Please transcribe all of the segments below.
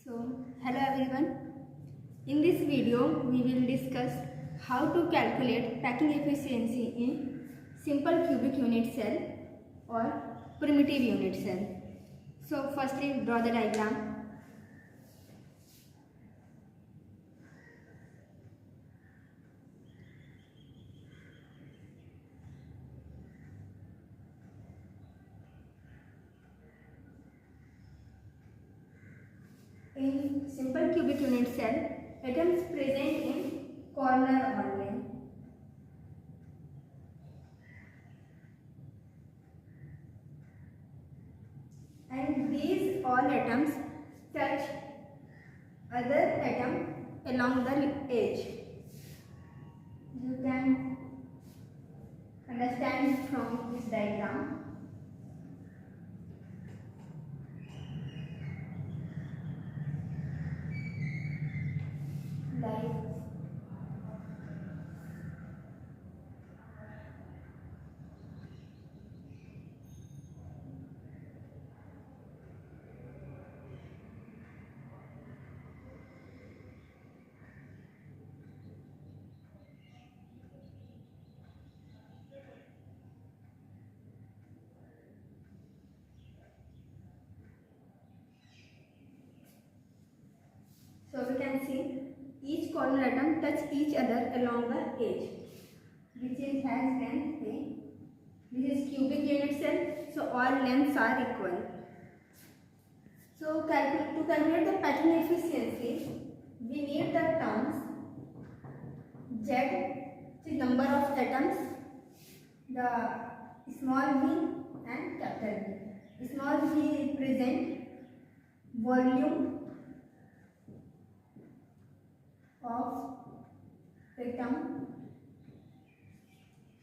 Hello everyone. In this video, we will discuss how to calculate packing efficiency in simple cubic unit cell or primitive unit cell. So, firstly, draw the diagram. In simple cubic unit cell, atoms present in corner only. And these all atoms touch other atom along the edge. You can understand from this diagram. So we can see each corner atom touch each other along the edge, which has length A. This is cubic unit cell, so all lengths are equal. So to calculate the packing efficiency, we need the terms Z, which is number of atoms, the small v and capital V. Small v represent volume of atom,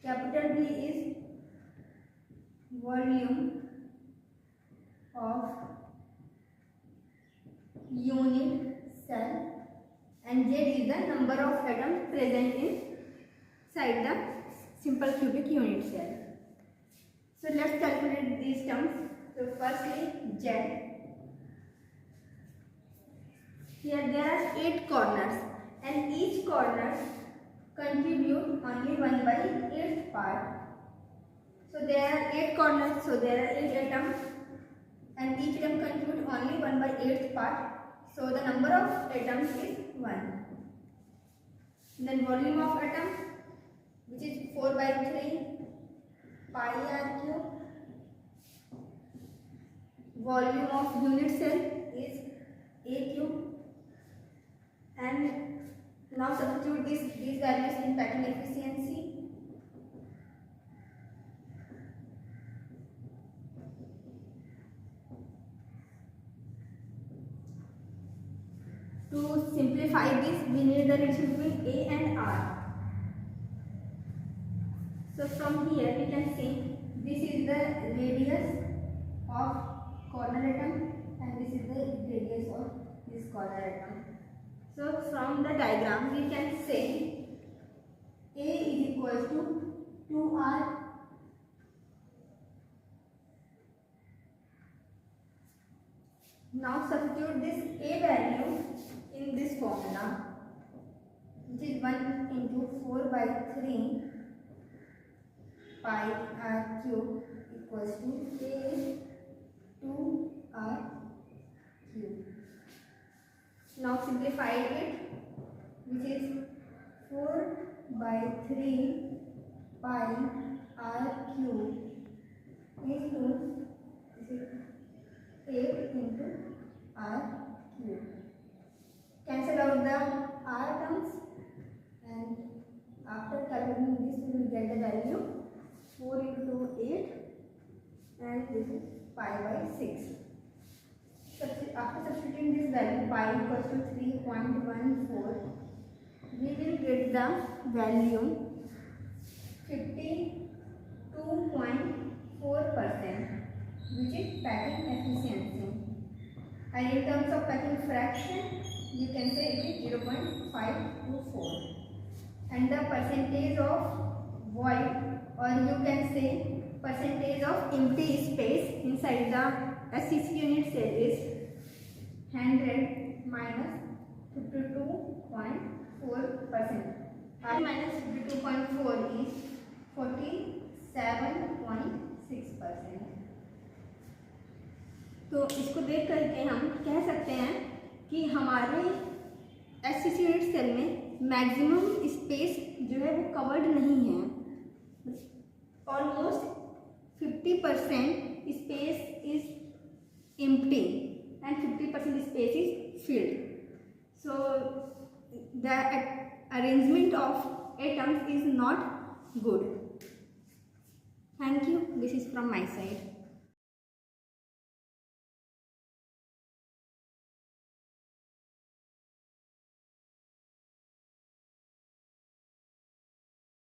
capital V is volume of unit cell, and Z is the number of atoms present inside the simple cubic unit cell. So let's calculate these terms. So firstly Z. Here there are 8 corners, and each corner contribute only 1/8 part. So there are 8 corners, so there are 8 atoms, and each atom contribute only 1/8 part. So the number of atoms is 1. Then volume of atom, which is 4/3 pi r cube. Volume of unit cell is A cube. And now substitute these values in packing efficiency. To simplify this, we need the relation between A and R. So from here we can see this is the radius of corner atom and this is the radius of this corner atom. So from the diagram we can say A is equal to 2R Now substitute this A value in this formula, which is 1 into 4/3 pi r cube equals to A 2R cube. Now simplify it, which is 4/3 pi r cube into 8 into r cube. Cancel out the r terms, and after calculating this we will get the value 4 into 8, and this is pi/6. After substituting this value pi equals to 3.14, we will get the value 52.4%, which is packing efficiency. And in terms of packing fraction, you can say it is 0.524. And the percentage of void, or you can say percentage of empty space inside the SCC unit cell is 100 minus 52.4%. Minus 52.4 is 47.6%. तो इसको देख करके हम कह सकते हैं कि हमारे SCC यूनिट सेल में मैक्सिमम स्पेस जो है वो कवर्ड नहीं है. Almost 50% space is empty and 50% space is filled. So the arrangement of atoms is not good. Thank you. This is from my side.